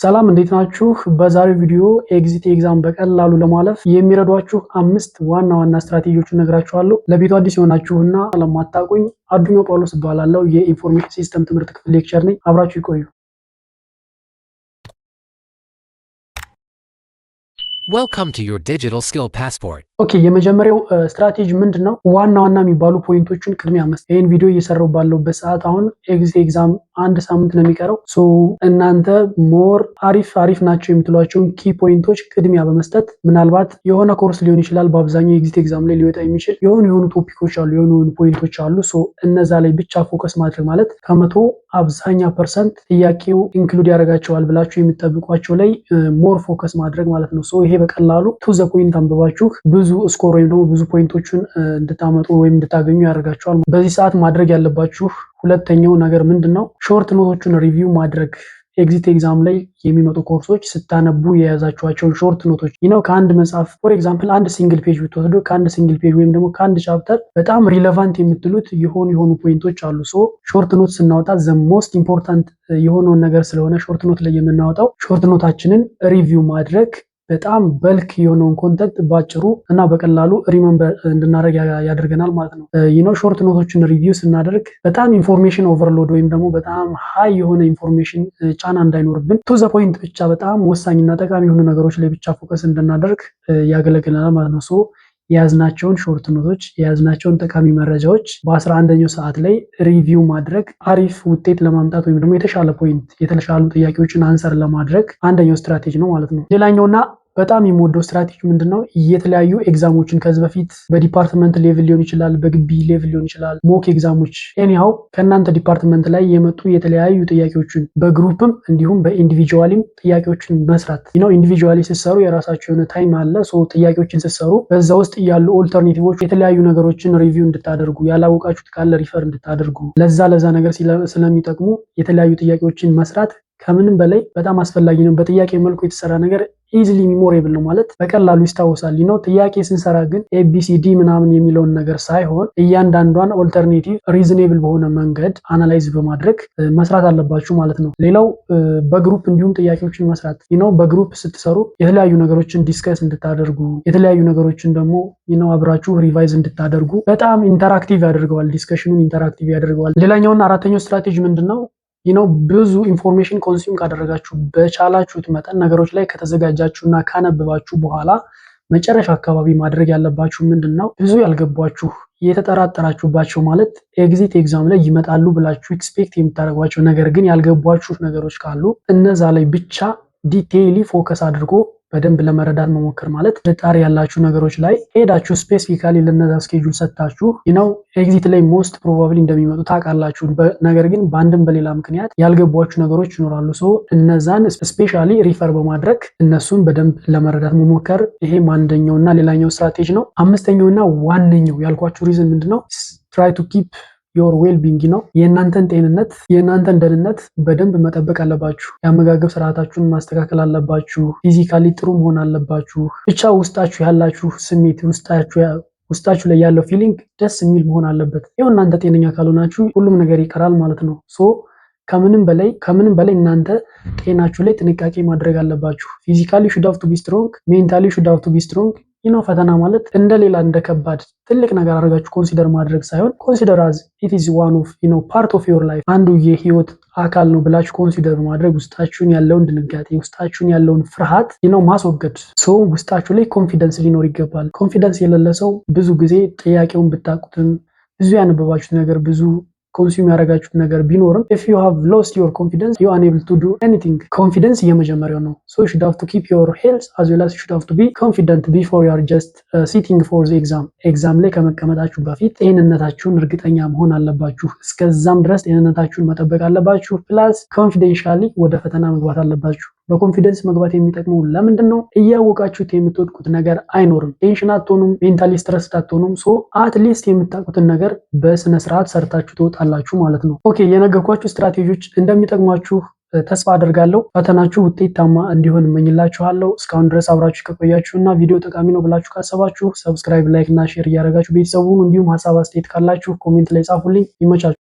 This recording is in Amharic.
ሰላም እንዴት ናችሁ? በዛሬው ቪዲዮ ኤግዚት ኤግዛም በቀላሉ ለማለፍ የሚረዷችሁ 5 ዋና ስትራቴጂዎችን ነግራችኋለሁ። ለቤቱ አዲስ የሆናችሁና ለማታውቁኝ አዱኛ ጳውሎስ እባላለሁ። የኢንፎርሜሽን ሲስተም ትምህርት ክፍል ሌክቸር ነኝ። አብራችሁ ይቆዩ። Welcome to your digital skill passport. ኦኬ የመጀመሪያው ስትራቴጂ ምንድነው? ዋና የሚባሉ ፖይንቶችን ቅድሚያ መስጠት። ይሄን ቪዲዮ እየሰራው ባለውበት ሰዓት አሁን ኤግዚት ኤግዛም አንድ ሳምንት ነው የሚቀረው። ሶ እናንተ ሞር አሪፍ ናቸው የምትሏቸውን ኪ ፖይንቶች ቅድሚያ በመስጠት ምናልባት የሆነ ኮርስ ሊሆን ይችላል በአብዛኛው ኤግዚት ኤግዛም ላይ ሊወጣ የሚችል የሆኑ ቶፒኮች አሉ፣ የሆኑ ፖይንቶች አሉ። ሶ እነዛ ላይ ብቻ ፎከስ ማድረግ ማለት ከመቶ አብዛኛ ፐርሰንት ጥያቄው ኢንክሉድ ያደርጋቸዋል ብላችሁ የሚጠብቋቸው ላይ ሞር ፎከስ ማድረግ ማለት ነው። ሶ ይሄ በቀላሉ ቱ ዘ ፖይንት አንብባችሁ ብዙ ስኮር ወይም ደግሞ ብዙ ፖይንቶችን እንድታመጡ ወይም እንድታገኙ ያደርጋቸዋል። በዚህ ሰዓት ማድረግ ያለባችሁ ሁለተኛው ነገር ምንድነው? ሾርት ኖቶችን ሪቪው ማድረግ። ኤግዚት ኤግዛም ላይ የሚመጡ ኮርሶች ስታነቡ የያዛችኋቸውን ሾርት ኖቶች ከአንድ መጽሐፍ ፎር ኤግዛምፕል አንድ ሲንግል ፔጅ ብትወስዱ ከአንድ ሲንግል ፔጅ ወይም ደግሞ ከአንድ ቻፕተር በጣም ሪሌቫንት የምትሉት የሆኑ ፖይንቶች አሉ። ሶ ሾርት ኖት ስናወጣ ዘ ሞስት ኢምፖርታንት የሆነውን ነገር ስለሆነ ሾርት ኖት ላይ የምናወጣው ሾርት ኖታችንን ሪቪው ማድረግ በጣም በልክ የሆነውን ኮንተንት ባጭሩ እና በቀላሉ ሪመምበር እንድናደርግ ያደርገናል ማለት ነው። ሾርት ኖቶችን ሪቪው ስናደርግ በጣም ኢንፎርሜሽን ኦቨርሎድ ወይም ደግሞ በጣም ሃይ የሆነ ኢንፎርሜሽን ጫና እንዳይኖርብን ቱ ዘ ፖይንት ብቻ በጣም ወሳኝና ጠቃሚ የሆኑ ነገሮች ላይ ብቻ ፎከስ እንድናደርግ ያገለግለናል ማለት ነው። ሶ የያዝናቸውን ሾርት ኖቶች የያዝናቸውን ጠቃሚ መረጃዎች በ11ኛው ሰዓት ላይ ሪቪው ማድረግ አሪፍ ውጤት ለማምጣት ወይም ደግሞ የተሻለ ፖይንት የተሻሉ ጥያቄዎችን አንሰር ለማድረግ አንደኛው ስትራቴጂ ነው ማለት ነው። ሌላኛውና በጣም የምወደው ስትራቴጂ ምንድነው? የተለያዩ ኤግዛሞችን ከዚህ በፊት በዲፓርትመንት ሌቭል ሊሆን ይችላል፣ በግቢ ሌቭል ሊሆን ይችላል፣ ሞክ ኤግዛሞች ኤኒሃው ከእናንተ ዲፓርትመንት ላይ የመጡ የተለያዩ ጥያቄዎችን በግሩፕም እንዲሁም በኢንዲቪጁዋሊም ጥያቄዎችን መስራት ኢንዲቪጁዋሊ ስትሰሩ የራሳችሁ የሆነ ታይም አለ። ሶ ጥያቄዎችን ስትሰሩ በዛ ውስጥ ያሉ ኦልተርኔቲቮች የተለያዩ ነገሮችን ሪቪው እንድታደርጉ ያላወቃችሁት ካለ ሪፈር እንድታደርጉ ለዛ ነገር ስለሚጠቅሙ የተለያዩ ጥያቄዎችን መስራት ከምንም በላይ በጣም አስፈላጊ ነው። በጥያቄ መልኩ የተሰራ ነገር ኢዚሊ ሚሞሬብል ነው ማለት በቀላሉ ይስታወሳል። ጥያቄ ስንሰራ ግን ኤቢሲዲ ምናምን የሚለውን ነገር ሳይሆን እያንዳንዷን ኦልተርኔቲቭ ሪዝኔብል በሆነ መንገድ አናላይዝ በማድረግ መስራት አለባችሁ ማለት ነው። ሌላው በግሩፕ እንዲሁም ጥያቄዎችን መስራት በግሩፕ ስትሰሩ የተለያዩ ነገሮችን ዲስከስ እንድታደርጉ የተለያዩ ነገሮችን ደግሞ አብራችሁ ሪቫይዝ እንድታደርጉ በጣም ኢንተራክቲቭ ያደርገዋል፣ ዲስከሽኑን ኢንተራክቲቭ ያደርገዋል። ሌላኛውና አራተኛው ስትራቴጂ ምንድነው? ብዙ ኢንፎርሜሽን ኮንሱም ካደረጋችሁ በቻላችሁት መጠን ነገሮች ላይ ከተዘጋጃችሁና ካነበባችሁ በኋላ መጨረሻ አካባቢ ማድረግ ያለባችሁ ምንድነው? ብዙ ያልገባችሁ የተጠራጠራችሁባቸው ማለት ኤግዚት ኤግዛም ላይ ይመጣሉ ብላችሁ ኤክስፔክት የምታደርጓቸው ነገር ግን ያልገባችሁ ነገሮች ካሉ እነዛ ላይ ብቻ ዲቴይሊ ፎከስ አድርጎ በደንብ ለመረዳት መሞከር ማለት ጥርጣሬ ያላችሁ ነገሮች ላይ ሄዳችሁ ስፔሲፊካሊ ለነዛ ስኬጁል ሰጥታችሁ ኤግዚት ላይ ሞስት ፕሮባብሊ እንደሚመጡ ታውቃላችሁ። ነገር ግን በአንድም በሌላ ምክንያት ያልገቧችሁ ነገሮች ይኖራሉ። ሶ እነዛን ስፔሻሊ ሪፈር በማድረግ እነሱን በደንብ ለመረዳት መሞከር ይሄም አንደኛውና ሌላኛው ስትራቴጂ ነው። አምስተኛውና ዋነኛው ያልኳችሁ ሪዝን ምንድነው? ትራይ ቱ ኪፕ ዮር ዌል ቢንግ ነው። የእናንተን ጤንነት የእናንተን ደህንነት በደንብ መጠበቅ አለባችሁ። የአመጋገብ ስርዓታችሁን ማስተካከል አለባችሁ። ፊዚካሊ ጥሩ መሆን አለባችሁ። ብቻ ውስጣችሁ ያላችሁ ስሜት ውስጣችሁ ላይ ያለው ፊሊንግ ደስ የሚል መሆን አለበት። እናንተ ጤነኛ ካልሆናችሁ ሁሉም ነገር ይቀራል ማለት ነው። ሶ ከምንም በላይ እናንተ ጤናችሁ ላይ ጥንቃቄ ማድረግ አለባችሁ። ፊዚካሊ ሹድ ሃቭ ቱ ቢ ስትሮንግ፣ ሜንታሊ ሹድ ሃቭ ቱ ቢ ስትሮንግ። ፈተና ማለት እንደሌላ እንደከባድ ትልቅ ነገር አድርጋችሁ ኮንሲደር ማድረግ ሳይሆን ኮንሲደር አዝ ኢት ኢዝ ዋን ኦፍ ፓርት ኦፍ ዮር ላይፍ አንዱ የህይወት አካል ነው ብላችሁ ኮንሲደር ማድረግ ውስጣችሁን ያለውን ድንጋጤ ውስጣችሁን ያለውን ፍርሃት ማስወገድ። ሰው ውስጣችሁ ላይ ኮንፊደንስ ሊኖር ይገባል። ኮንፊደንስ የሌለ ሰው ብዙ ጊዜ ጥያቄውን ብታውቁትም ብዙ ያነበባችሁት ነገር ብዙ ኮንሱም ያደረጋችሁት ነገር ቢኖርም if you have lost your confidence you are unable to do anything። ኮንፊደንስ የመጀመሪያው ነው። so you should have to keep your health as well as you should have to be confident before you are just sitting for the exam ላይ ከመቀመጣችሁ በፊት ጤንነታችሁን እርግጠኛ መሆን አለባችሁ። እስከዛም ድረስ ጤንነታችሁን መጠበቅ አለባችሁ። ፕላስ ኮንፊደንሻሊ ወደ ፈተና መግባት አለባችሁ። በኮንፊደንስ መግባት የሚጠቅመው ለምንድነው? እያወቃችሁት የምትወድቁት ነገር አይኖርም። ቴንሽን አትሆኑም፣ ሜንታሊ ስትረስ አትሆኑም። ሶ አትሊስት የምታውቁትን ነገር በስነ ስርዓት ሰርታችሁ ትወጣላችሁ ማለት ነው። ኦኬ የነገርኳችሁ ስትራቴጂዎች እንደሚጠቅሟችሁ ተስፋ አደርጋለሁ። ፈተናችሁ ውጤታማ እንዲሆን እመኝላችኋለሁ። እስካሁን ድረስ አብራችሁ ከቆያችሁና ቪዲዮ ጠቃሚ ነው ብላችሁ ካሰባችሁ ሰብስክራይብ፣ ላይክ እና ሼር እያደረጋችሁ ቤተሰቡን እንዲሁም ሀሳብ አስተያየት ካላችሁ ኮሜንት ላይ ጻፉልኝ። ይመቻችሁ።